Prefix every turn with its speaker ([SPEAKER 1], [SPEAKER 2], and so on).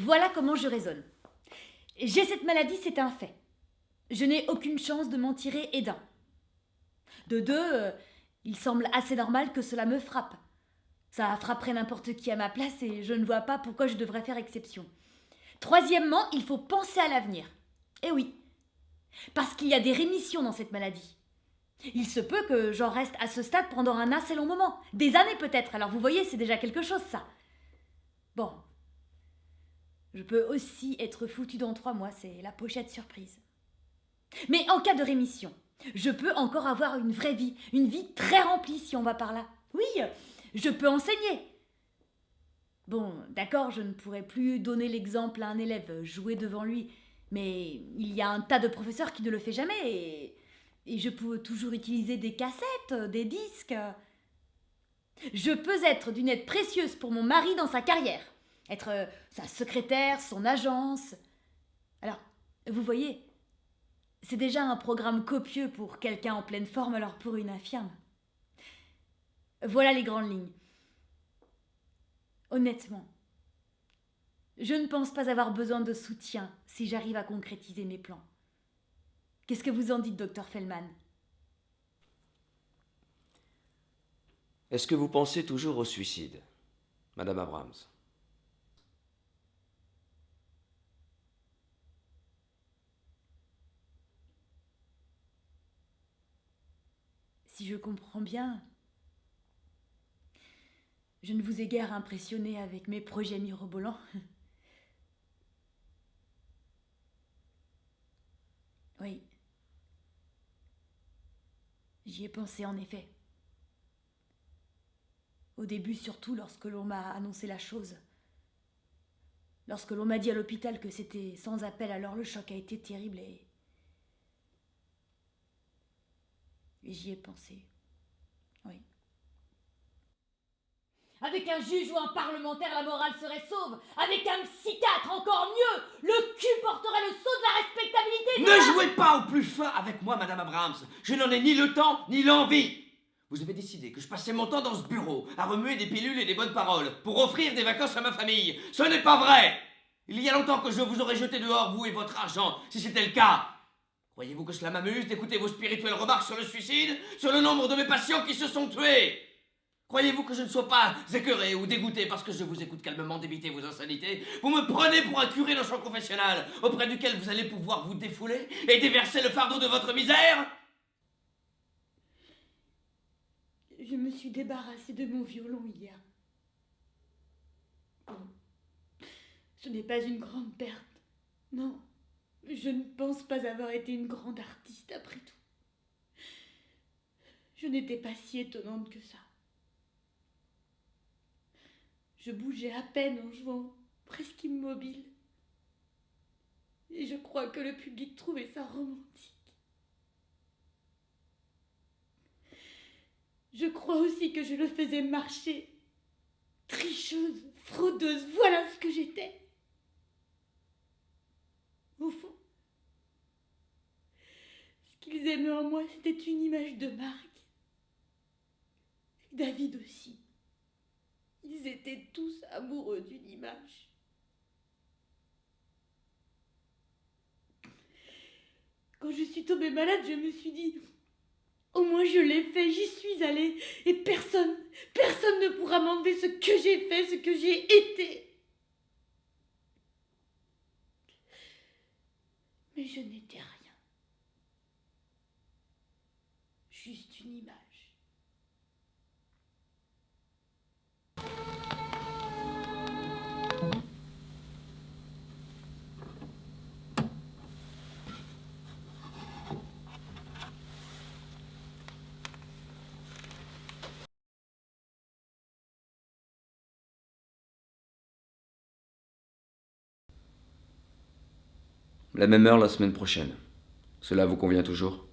[SPEAKER 1] voilà comment je raisonne. J'ai cette maladie, c'est un fait. Je n'ai aucune chance de m'en tirer et d'un. De deux, il semble assez normal que cela me frappe. Ça frapperait n'importe qui à ma place et je ne vois pas pourquoi je devrais faire exception. Troisièmement, il faut penser à l'avenir. Eh oui, parce qu'il y a des rémissions dans cette maladie. Il se peut que j'en reste à ce stade pendant un assez long moment. Des années peut-être, alors vous voyez, c'est déjà quelque chose ça. Bon. Je peux aussi être foutue dans 3 mois, c'est la pochette surprise. Mais en cas de rémission, je peux encore avoir une vraie vie, une vie très remplie si on va par là. Oui, je peux enseigner. Bon, d'accord, je ne pourrais plus donner l'exemple à un élève, jouer devant lui, mais il y a un tas de professeurs qui ne le fait jamais et je peux toujours utiliser des cassettes, des disques. Je peux être d'une aide précieuse pour mon mari dans sa carrière, être sa secrétaire, son agence. Alors, vous voyez, c'est déjà un programme copieux pour quelqu'un en pleine forme, alors pour une infirme. Voilà les grandes lignes. Honnêtement, je ne pense pas avoir besoin de soutien si j'arrive à concrétiser mes plans. Qu'est-ce que vous en dites, docteur Fellman?
[SPEAKER 2] Est-ce que vous pensez toujours au suicide, Madame Abrams?
[SPEAKER 1] Si je comprends bien, je ne vous ai guère impressionné avec mes projets mirobolants. Oui. J'y ai pensé en effet. Au début, surtout lorsque l'on m'a annoncé la chose. Lorsque l'on m'a dit à l'hôpital que c'était sans appel, alors le choc a été terrible et j'y ai pensé. Oui. Avec un juge ou un parlementaire, la morale serait sauve. Avec un psychiatre, encore mieux. Le cul porterait le sceau de la respectabilité.
[SPEAKER 3] Ne jouez pas au plus fin avec moi, Madame Abrams. Je n'en ai ni le temps, ni l'envie. Vous avez décidé que je passais mon temps dans ce bureau à remuer des pilules et des bonnes paroles pour offrir des vacances à ma famille. Ce n'est pas vrai. Il y a longtemps que je vous aurais jeté dehors, vous et votre argent, si c'était le cas. Croyez-vous que cela m'amuse d'écouter vos spirituelles remarques sur le suicide, sur le nombre de mes patients qui se sont tués? Croyez-vous que je ne sois pas écœuré ou dégoûté parce que je vous écoute calmement débiter vos insanités? Vous me prenez pour un curé dans son confessionnal, auprès duquel vous allez pouvoir vous défouler et déverser le fardeau de votre misère?
[SPEAKER 1] Je me suis débarrassée de mon violon hier. Bon, ce n'est pas une grande perte. Non, je ne pense pas avoir été une grande artiste après tout. Je n'étais pas si étonnante que ça. Je bougeais à peine en jouant, presque immobile. Et je crois que le public trouvait ça romantique. Je crois aussi que je le faisais marcher. Tricheuse, fraudeuse, voilà ce que j'étais. Au fond, ce qu'ils aimaient en moi, c'était une image de Marc. Et David aussi. Ils étaient tous amoureux d'une image. Quand je suis tombée malade, je me suis dit, au moins je l'ai fait, j'y suis allée, et personne ne pourra m'enlever ce que j'ai fait, ce que j'ai été. Mais je n'étais rien. Juste une image.
[SPEAKER 2] La même heure la semaine prochaine. Cela vous convient toujours?